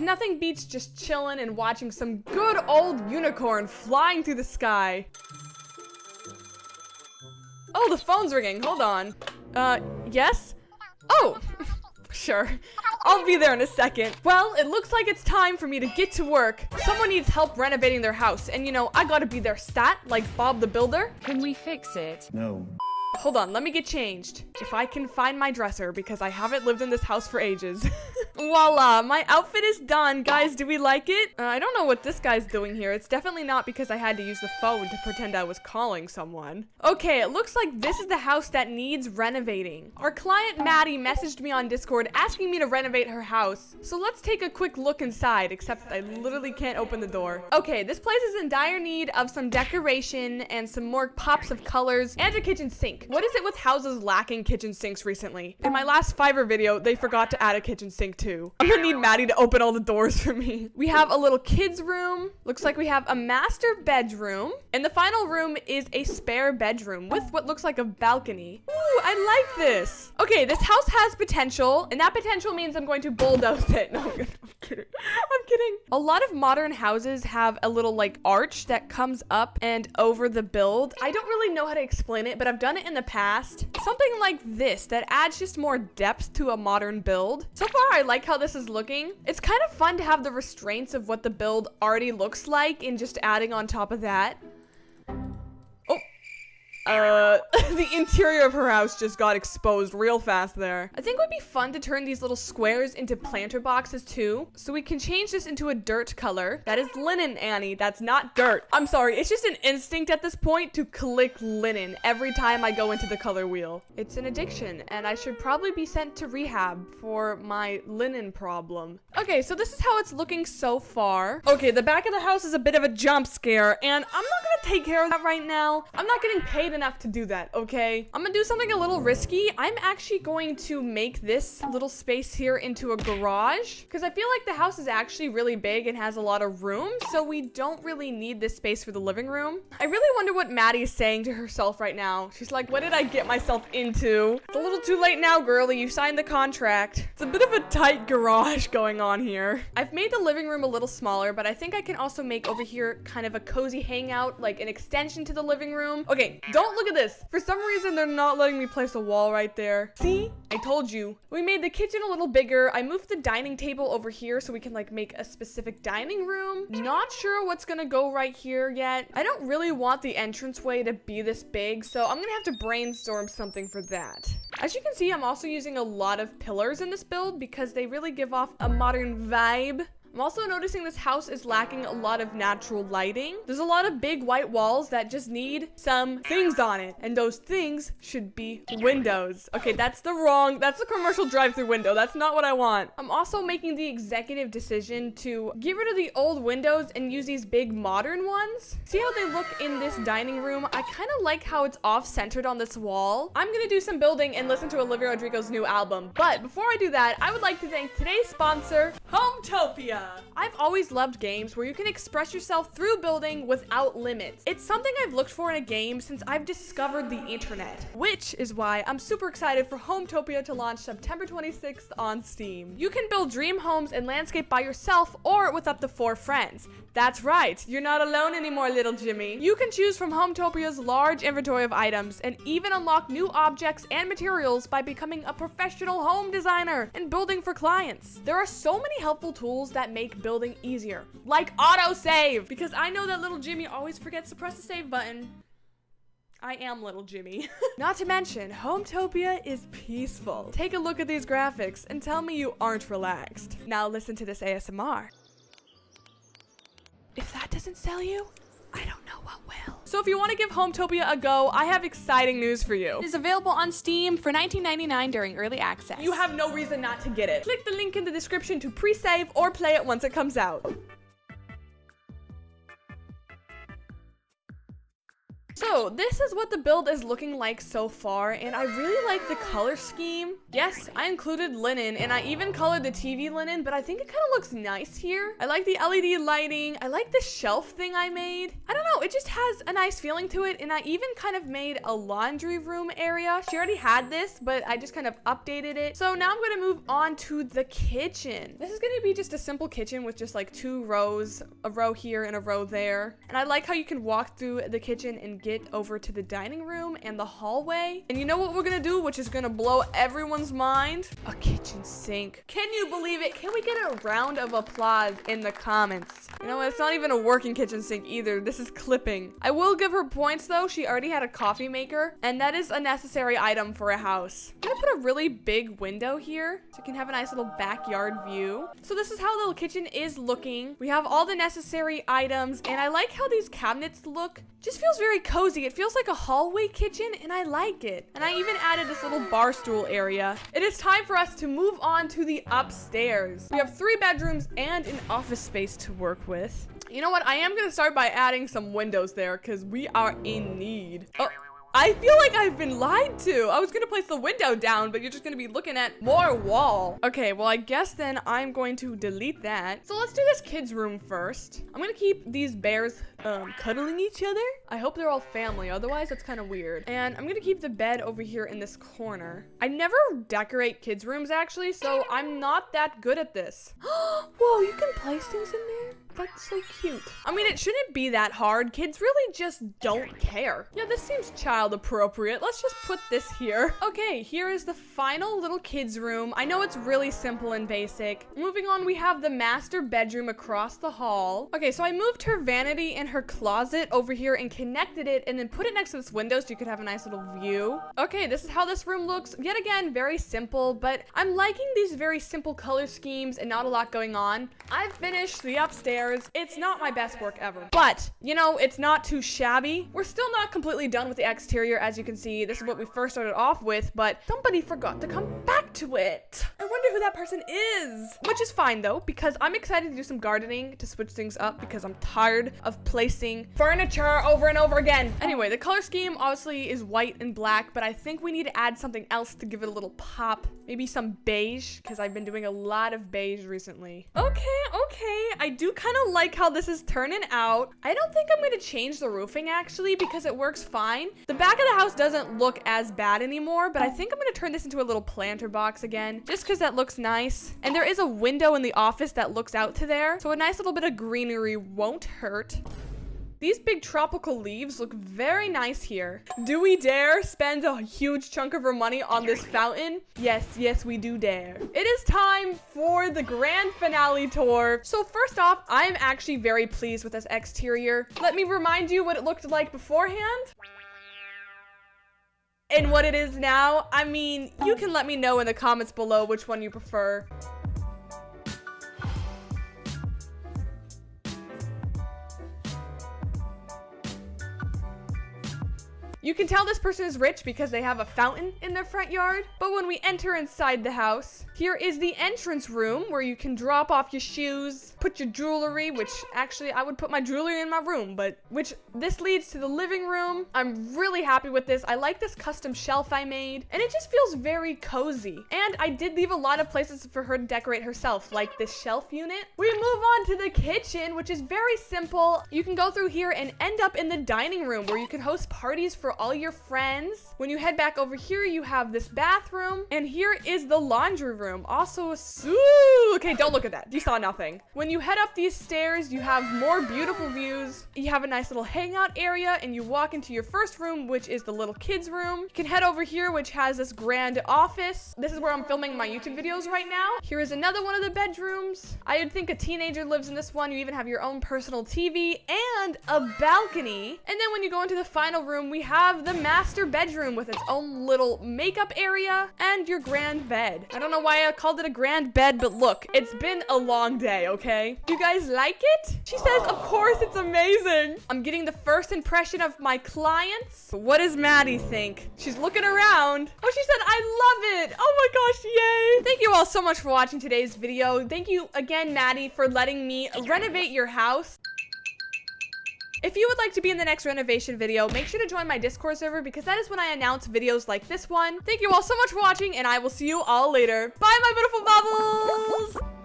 Nothing beats just chilling and watching some good old unicorn flying through the sky. Oh, the phone's ringing. Hold on. Yes? Oh, sure. I'll be there in a second. Well, it looks like it's time for me to get to work. Someone needs help renovating their house, and you know, I gotta be their stat, like Bob the Builder. Can we fix it? No. Hold on, let me get changed. If I can find my dresser, because I haven't lived in this house for ages. Voila, my outfit is done. Guys, do we like it? I don't know what this guy's doing here. It's definitely not because I had to use the phone to pretend I was calling someone. Okay, it looks like this is the house that needs renovating. Our client Maddie messaged me on Discord asking me to renovate her house. So let's take a quick look inside, except I literally can't open the door. Okay, this place is in dire need of some decoration and some more pops of colors and a kitchen sink. What is it with houses lacking kitchen sinks recently? In my last Fiverr video, they forgot to add a kitchen sink too. I'm gonna need Maddie to open all the doors for me. We have a little kids room. Looks like we have a master bedroom. And the final room is a spare bedroom with what looks like a balcony. Ooh, I like this. Okay, this house has potential, and that potential means I'm going to bulldoze it. No, I'm kidding. I'm kidding. A lot of modern houses have a little like arch that comes up and over the build. I don't really know how to explain it, but I've done it in the past. Something like this that adds just more depth to a modern build. So far, I like how this is looking. It's kind of fun to have the restraints of what the build already looks like and just adding on top of that. The interior of her house just got exposed real fast there. I think it would be fun to turn these little squares into planter boxes too. So we can change this into a dirt color. That is linen, Annie. That's not dirt. I'm sorry. It's just an instinct at this point to click linen every time I go into the color wheel. It's an addiction, and I should probably be sent to rehab for my linen problem. Okay, so this is how it's looking so far. Okay, the back of the house is a bit of a jump scare, and I'm not gonna take care of that right now. I'm not getting paid enough to do that, okay? I'm gonna do something a little risky. I'm actually going to make this little space here into a garage because I feel like the house is actually really big and has a lot of room, so we don't really need this space for the living room. I really wonder what Maddie is saying to herself right now. She's like, what did I get myself into? It's a little too late now, girlie. You signed the contract. It's a bit of a tight garage going on here. I've made the living room a little smaller, but I think I can also make over here kind of a cozy hangout, like an extension to the living room. Okay, don't look at this. For some reason, they're not letting me place a wall right there. See? I told you. We made the kitchen a little bigger. I moved the dining table over here so we can like make a specific dining room. Not sure what's gonna go right here yet. I don't really want the entranceway to be this big, so I'm gonna have to brainstorm something for that. As you can see, I'm also using a lot of pillars in this build because they really give off a modern vibe. I'm also noticing this house is lacking a lot of natural lighting. There's a lot of big white walls that just need some things on it. And those things should be windows. Okay, that's the commercial drive-through window. That's not what I want. I'm also making the executive decision to get rid of the old windows and use these big modern ones. See how they look in this dining room? I kind of like how it's off-centered on this wall. I'm gonna do some building and listen to Olivia Rodrigo's new album. But before I do that, I would like to thank today's sponsor, Hometopia. I've always loved games where you can express yourself through building without limits. It's something I've looked for in a game since I've discovered the internet, which is why I'm super excited for Hometopia to launch September 26th on Steam. You can build dream homes and landscape by yourself or with up to 4 friends. That's right, you're not alone anymore, little Jimmy. You can choose from Hometopia's large inventory of items and even unlock new objects and materials by becoming a professional home designer and building for clients. There are so many helpful tools that make building easier, like autosave, because I know that little Jimmy always forgets to press the save button. I am little Jimmy. Not to mention, Hometopia is peaceful. Take a look at these graphics and tell me you aren't relaxed. Now listen to this ASMR. If that doesn't sell you, I don't know what will. So if you want to give Hometopia a go, I have exciting news for you. It is available on Steam for $19.99 during early access. You have no reason not to get it. Click the link in the description to pre-save or play it once it comes out. So So this is what the build is looking like so far, and I really like the color scheme. Yes, I included linen, and I even colored the TV linen, but I think it kind of looks nice here. I like the LED lighting. I like the shelf thing I made. I don't know, it just has a nice feeling to it, and I even kind of made a laundry room area. She already had this, but I just kind of updated it. So now I'm going to move on to the kitchen. This is going to be just a simple kitchen with just like 2 rows, a row here and a row there. And I like how you can walk through the kitchen and get over to the dining room and the hallway. And you know what we're gonna do, which is gonna blow everyone's mind? A kitchen sink. Can you believe it? Can we get a round of applause in the comments? You know, it's not even a working kitchen sink either. This is clipping. I will give her points though. She already had a coffee maker, and that is a necessary item for a house. I'm gonna put a really big window here so you can have a nice little backyard view. So this is how the little kitchen is looking. We have all the necessary items, and I like how these cabinets look. Just feels very cozy. It feels like a hallway kitchen, and I like it. And I even added this little bar stool area. It is time for us to move on to the upstairs. We have 3 bedrooms and an office space to work with. You know what? I am gonna start by adding some windows there because we are in need. Oh, I feel like I've been lied to. I was gonna place the window down, but you're just gonna be looking at more wall. Okay, well, I guess then I'm going to delete that. So let's do this kid's room first. I'm gonna keep these bears cuddling each other. I hope they're all family, otherwise that's kind of weird. And I'm gonna keep the bed over here in this corner. I never decorate kids' rooms actually, so I'm not that good at this. Whoa, you can place things in there? That's so cute. I mean, it shouldn't be that hard. Kids really just don't care. Yeah, this seems child appropriate. Let's just put this here. Okay, here is the final little kids room. I know it's really simple and basic. Moving on, we have the master bedroom across the hall. Okay, so I moved her vanity and her closet over here and connected it and then put it next to this window so you could have a nice little view. Okay, this is how this room looks. Yet again, very simple, but I'm liking these very simple color schemes and not a lot going on. I've finished the upstairs. It's not my best work ever, but you know, it's not too shabby. We're still not completely done with the exterior. As you can see, this is what we first started off with, but somebody forgot to come back to it. I wonder who that person is, which is fine though, because I'm excited to do some gardening to switch things up because I'm tired of placing furniture over and over again. Anyway, the color scheme obviously is white and black, but I think we need to add something else to give it a little pop. Maybe some beige, because I've been doing a lot of beige recently. Okay. I do kind of like how this is turning out. I don't think I'm going to change the roofing actually because it works fine. The back of the house doesn't look as bad anymore, but I think I'm going to turn this into a little planter box again, just because that looks nice. And there is a window in the office that looks out to there, so a nice little bit of greenery won't hurt. These big tropical leaves look very nice here. Do we dare spend a huge chunk of our money on this fountain? Yes, we do dare. It is time for the grand finale tour. So first off, I'm actually very pleased with this exterior. Let me remind you what it looked like beforehand and what it is now. I mean, you can let me know in the comments below which one you prefer. You can tell this person is rich because they have a fountain in their front yard. But when we enter inside the house, here is the entrance room where you can drop off your shoes, put your jewelry, which actually I would put my jewelry in my room, but this leads to the living room. I'm really happy with this. I like this custom shelf I made, and it just feels very cozy. And I did leave a lot of places for her to decorate herself, like this shelf unit. We move on to the kitchen, which is very simple. You can go through here and end up in the dining room where you can host parties for all your friends. When you head back over here, you have this bathroom, and here is the laundry room. Also, okay, don't look at that. You saw nothing. When you head up these stairs, you have more beautiful views. You have a nice little hangout area, and you walk into your first room, which is the little kids room. You can head over here, which has this grand office. This is where I'm filming my YouTube videos right now. Here is another one of the bedrooms. I would think a teenager lives in this one. You even have your own personal TV and a balcony. And then when you go into the final room, we have the master bedroom with its own little makeup area and your grand bed. I don't know why I called it a grand bed, but look, it's been a long day, okay? You guys like it? She says, of course, it's amazing. I'm getting the first impression of my clients. But what does Maddie think? She's looking around. Oh, she said, I love it. Oh my gosh, yay. Thank you all so much for watching today's video. Thank you again, Maddie, for letting me renovate your house. If you would like to be in the next renovation video, make sure to join my Discord server because that is when I announce videos like this one. Thank you all so much for watching, and I will see you all later. Bye, my beautiful bubbles!